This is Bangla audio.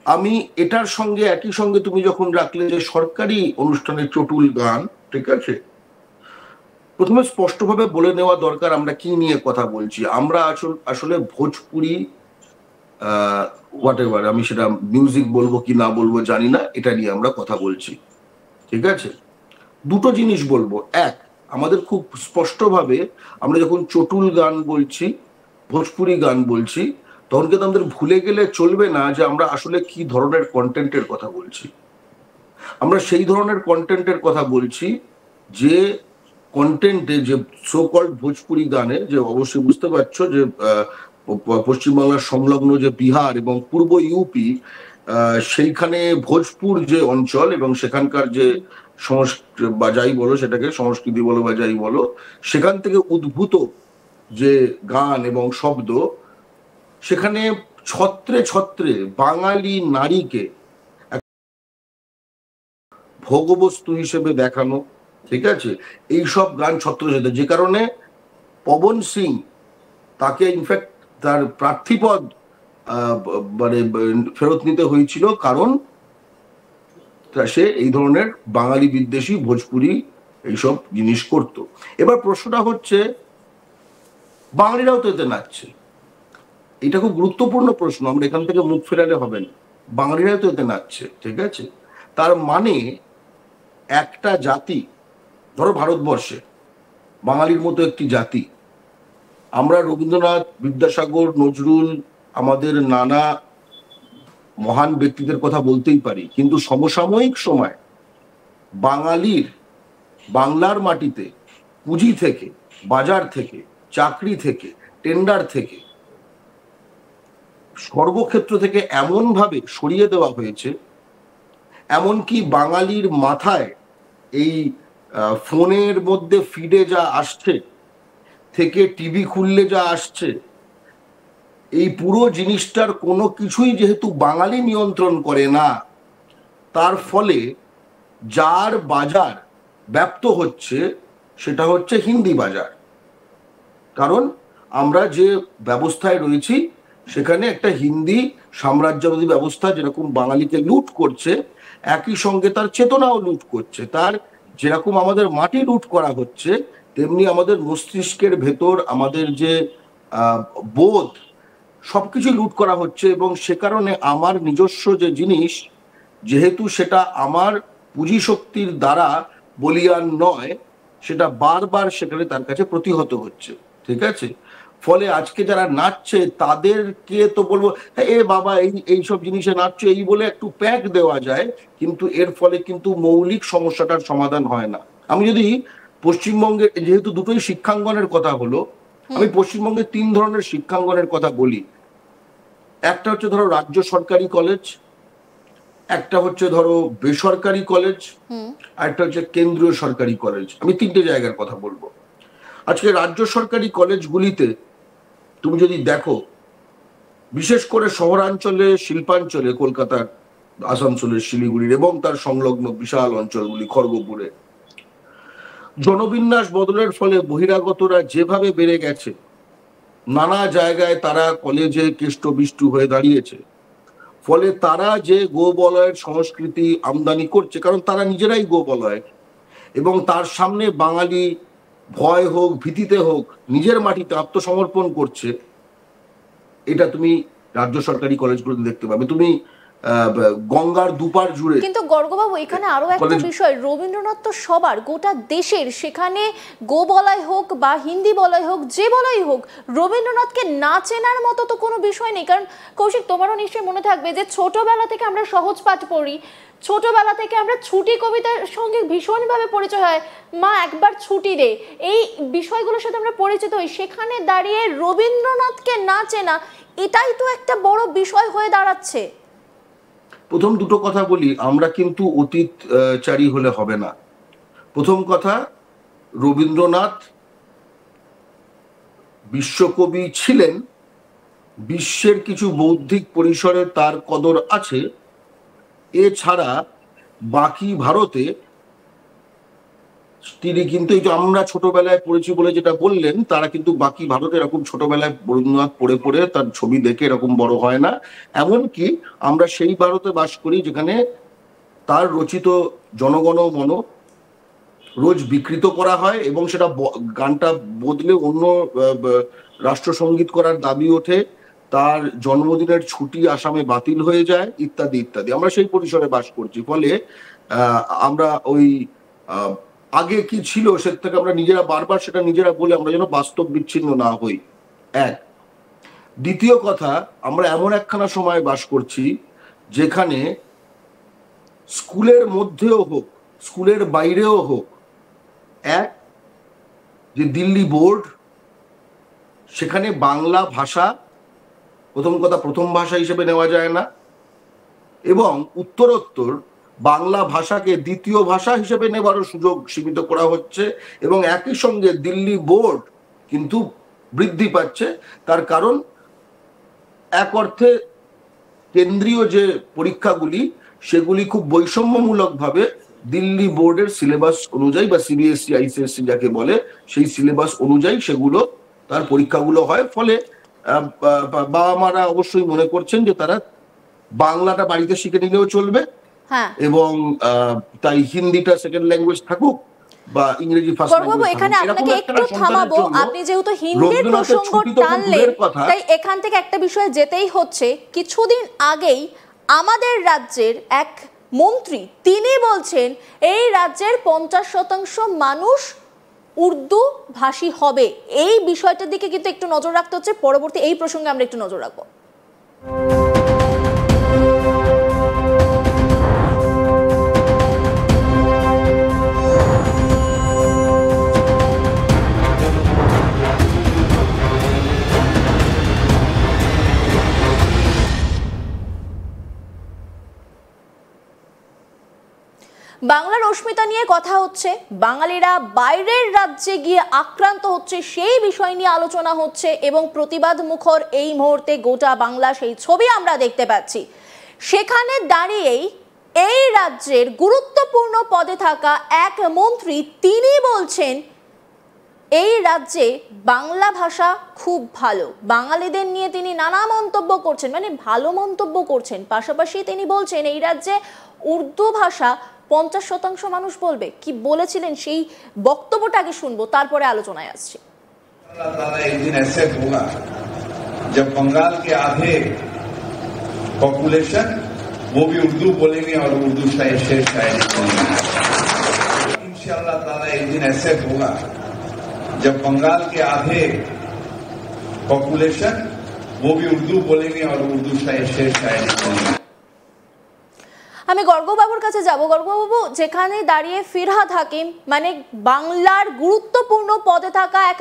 আমি এটার সঙ্গে একই সঙ্গে তুমি যখন রাখলে যে সরকারি অনুষ্ঠানের চটুল গান, ঠিক আছে, প্রথমে স্পষ্টভাবে বলে নেওয়া দরকার আমরা কি নিয়ে কথা বলছি। আমরা আসলে ভোজপুরি হোয়াট এভার, আমি সেটা মিউজিক বলবো কি না বলবো জানি না, এটা নিয়ে আমরা কথা বলছি, ঠিক আছে। দুটো জিনিস বলবো। এক, আমাদের খুব স্পষ্টভাবে আমরা যখন চটুল গান বলছি, ভোজপুরি গান বলছি, তখন কিন্তু আমাদের ভুলে গেলে চলবে না যে আমরা আসলে কি ধরনের কন্টেন্টের কথা বলছি। আমরা সেই ধরনের কন্টেন্টের কথা বলছি যে কন্টেন্টে, যে সো কল্ড ভোজপুরি গানে, যে অবশ্যই বুঝতে পারছো যে পশ্চিমবাংলার সংলগ্ন যে বিহার এবং পূর্ব ইউপি, সেইখানে ভোজপুর যে অঞ্চল এবং সেখানকার যে সংস্কৃতি বা যাই বলো, সেটাকে সংস্কৃতি বলো বা যাই বলো, সেখান থেকে উদ্ভূত যে গান এবং শব্দ, সেখানে ছত্রে ছত্রে বাঙালি নারীকে ভোগবস্তু হিসেবে দেখানো, ঠিক আছে, এইসব গান ছত্র ছত্র, যে কারণে পবন সিং তাকে ইনফ্যাক্ট তার প্রার্থীপদ মানে ফেরত নিতে হয়েছিল, কারণ সে এই ধরনের বাঙালি বিদ্বেষী ভোজপুরি এইসব জিনিস করত। এবার প্রশ্নটা হচ্ছে, বাঙালিরাও তো এতে নাচছে, এটা খুব গুরুত্বপূর্ণ প্রশ্ন, আমরা এখান থেকে মুখ ফেরালে হবে না। বাঙালিরাও তো এতে নাচছে, ঠিক আছে। তার মানে একটা জাতি, ধরো ভারতবর্ষে বাঙালির মতো একটি জাতি, আমরা রবীন্দ্রনাথ, বিদ্যাসাগর, নজরুল, আমাদের নানা মহান ব্যক্তিদের কথা বলতেই পারি, কিন্তু সমসাময়িক সময় বাঙালির বাংলার মাটিতে পুঁজি থেকে, বাজার থেকে, চাকরি থেকে, টেন্ডার থেকে, সর্বক্ষেত্র থেকে এমনভাবে সরিয়ে দেওয়া হয়েছে, এমনকি বাঙালির মাথায় এই ফোনের মধ্যে ফিডে যা আসছে থেকে টিভি খুললে যা আসছে, এই পুরো জিনিসটার কোনো কিছুই যেহেতু বাঙালি নিয়ন্ত্রণ করে না, তার ফলে যার বাজার ব্যাপ্ত হচ্ছে সেটা হচ্ছে হিন্দি বাজার। কারণ আমরা যে ব্যবস্থায় রয়েছি সেখানে একটা হিন্দি সাম্রাজ্যবাদী ব্যবস্থা যেরকম বাঙালিকে লুট করছে, একই সঙ্গে তার চেতনাও লুট করছে। তার যেরকম আমাদের মাটি লুট করা হচ্ছে, তেমনি আমাদের মস্তিষ্কের ভেতর আমাদের যে বোধ, সবকিছু লুট করা হচ্ছে। এবং সে কারণে আমার নিজস্ব যে জিনিস, যেহেতু সেটা আমার পুঁজি শক্তির দ্বারা বলিয়ান নয়, সেটা বারবার সেখানে তার কাছে প্রতিহত হচ্ছে, ঠিক আছে। ফলে আজকে যারা নাচছে তাদেরকে তো বলবো, হ্যাঁ এ বাবা এইসব জিনিসে নাচছে, এই বলে একটু প্যাক দেওয়া যায়, কিন্তু এর ফলে কিন্তু মৌলিক সমস্যাটার সমাধান হয় না। আমি যদি পশ্চিমবঙ্গে, যেহেতু দুটোই শিক্ষাঙ্গনের কথা হলো, আমি পশ্চিমবঙ্গের 3 ধরনের শিক্ষাঙ্গনের কথা বলি। একটা হচ্ছে ধরো রাজ্য সরকারি কলেজ, একটা হচ্ছে ধরো বেসরকারি কলেজ, আর একটা হচ্ছে কেন্দ্রীয় সরকারি কলেজ। আমি 3টে জায়গার কথা বলবো। আজকে রাজ্য সরকারি কলেজগুলিতে তুমি যদি দেখো, বিশেষ করে শহরাঞ্চলে, শিল্পাঞ্চলে, কলকাতার, আসানসোলের, শিলিগুড়ির এবং তার সংলগ্ন বিশাল অঞ্চলগুলি, খড়গপুরে, জনবিন্যাস বদলের ফলে বহিরাগতরা যেভাবে বেড়ে গেছে, নানা জায়গায় তারা কলেজে কেষ্টবিষ্টু হয়ে দাঁড়িয়েছে, ফলে তারা যে গোবলয়ের সংস্কৃতি আমদানি করছে, কারণ তারা নিজেরাই গোবলয়, এবং তার সামনে বাঙালি ভয় হোক, ভীতিতে হোক, নিজের মাটিতে আত্মসমর্পণ করছে, এটা তুমি রাজ্য সরকারি কলেজগুলোতে দেখতে পাবে। তুমি গঙ্গার দুপার জুড়ে। কিন্তু গর্গবাবু, এখানে আরো একটা বিষয়, রবীন্দ্রনাথ তো সবার, গোটা দেশের, সেখানে গো বলাই হোক বা হিন্দি বলাই হোক, যে বলাই হোক, রবীন্দ্রনাথকে না চেনার মতো তো কোনো বিষয় নেই। কারণ কৌশিক, তোমারও নিশ্চয়ই মনে থাকবে যে ছোটবেলা থেকে আমরা সহজ পাঠ পড়ি, ছোটবেলা থেকে আমরা ছুটি কবিতার সঙ্গে ভীষণভাবে পরিচয় হয়, মা একবার ছুটি দে, এই বিষয়গুলোর সাথে আমরা পরিচিত হই। সেখানে দাঁড়িয়ে রবীন্দ্রনাথকে না চেনা, এটাই তো একটা বড় বিষয় হয়ে দাঁড়াচ্ছে। প্রথম দুটো কথা বলি, আমরা কিন্তু অতীতচারী হলে হবে না। প্রথম কথা, রবীন্দ্রনাথ বিশ্বকবি ছিলেন, বিশ্বের কিছু বৌদ্ধিক পরিসরে তার কদর আছে, এছাড়া বাকি ভারতে তিনি কিন্তু এই যে আমরা ছোটবেলায় পড়েছি বলে যেটা বললেন, তারা কিন্তু বাকি ভারতে এরকম ছোটবেলায় রবীন্দ্রনাথ পড়ে পড়ে তার ছবি দেখে এরকম বড় হয় না। এমনকি আমরা সেই ভারতে বাস করি যেখানে তার রচিত জনগণ মন রোজ বিকৃত করা হয় এবং সেটা গানটা বদলে অন্য রাষ্ট্রসঙ্গীত করার দাবি ওঠে, তার জন্মদিনের ছুটি আসামে বাতিল হয়ে যায়, ইত্যাদি ইত্যাদি। আমরা সেই পরিসরে বাস করছি। ফলে আমরা ওই আগে কি ছিল সে থেকে আমরা নিজেরা বারবার সেটা নিজেরা বলে আমরা যেন বাস্তব বিচ্ছিন্ন না হই। এক, দ্বিতীয় কথা, আমরা এমন একখানা সময় বাস করছি যেখানে স্কুলের মধ্যেও হোক স্কুলের বাইরেও হোক, এক যে দিল্লি বোর্ড, সেখানে বাংলা ভাষা প্রথম কথা প্রথম ভাষা হিসেবে নেওয়া যায় না, এবং উত্তরোত্তর বাংলা ভাষাকে দ্বিতীয় ভাষা হিসেবে নেবারও সুযোগ সীমিত করা হচ্ছে। এবং একই সঙ্গে দিল্লি বোর্ড কিন্তু বৃদ্ধি পাচ্ছে। তার কারণ এক অর্থে কেন্দ্রীয় যে পরীক্ষাগুলি সেগুলি খুব বৈষম্যমূলকভাবে দিল্লি বোর্ডের সিলেবাস অনুযায়ী বা সিবিএসই আইসিএসসি যাকে বলে সেই সিলেবাস অনুযায়ী সেগুলো তার পরীক্ষাগুলো হয়। ফলে বাবা মারা অবশ্যই মনে করছেন যে তারা বাংলাটা বাড়িতে শিখে নিলেও চলবে, এবং তাই হিন্দিটা সেকেন্ড ল্যাঙ্গুয়েজ থাকুক বা ইংরেজি ফার্স্ট ল্যাঙ্গুয়েজ। এখানে আপনাকে একটু থামাবো, আপনি যেহেতু হিন্দির প্রসঙ্গ টানলেন তাই এখান থেকে একটা বিষয়ে যেতেই হচ্ছে। কিছুদিন আগেই আমাদের রাজ্যের এক মন্ত্রী তিনি বলছেন এই রাজ্যের 50% মানুষ উর্দু ভাষী হবে। এই বিষয়টার দিকে কিন্তু একটু নজর রাখতে হচ্ছে। পরবর্তী এই প্রসঙ্গে আমরা একটু নজর রাখবো। বাংলার অস্মিতা নিয়ে কথা হচ্ছে, বাঙালিরা বাইরের রাজ্যে গিয়ে আক্রান্ত হচ্ছে সেই বিষয় নিয়ে আলোচনা হচ্ছে, এবং প্রতিবাদ মুখর এই মুহূর্তে গোটা বাংলা সেই ছবি আমরা দেখতে পাচ্ছি। সেখানে দাঁড়িয়েই এই রাজ্যের গুরুত্বপূর্ণ পদে থাকা এক মন্ত্রী তিনি বলছেন এই রাজ্যে বাংলা ভাষা খুব ভালো। বাঙালিদের নিয়ে তিনি নানা মন্তব্য করছেন, মানে ভালো মন্তব্য করছেন। পাশাপাশি তিনি বলছেন এই রাজ্যে উর্দু ভাষা 50% মানুষ বলবে। কি বলেছিলেন সেই বক্তব্যটা আগে শুনবো, তারপরে আলোচনায় আসছি। একদিন ऐसे होगा जब बंगाल के आधे पॉपुलेशन वो भी उर्दू बोलेंगे और उर्दू शेर शायरी बोलेंगे। इंशाअल्लाह ताला एक दिन ऐसे होगा जब बंगाल के आधे पॉपुलेशन वो भी उर्दू बोलेंगे और उर्दू शेर शायरी बोलेंगे। আমি গর্গবাবুর কাছে যাব। গর্গবাবু, যেখানে দাঁড়িয়ে ফিরহাদ হাকিম মানে বাংলার গুরুত্বপূর্ণ পদে থাকা এক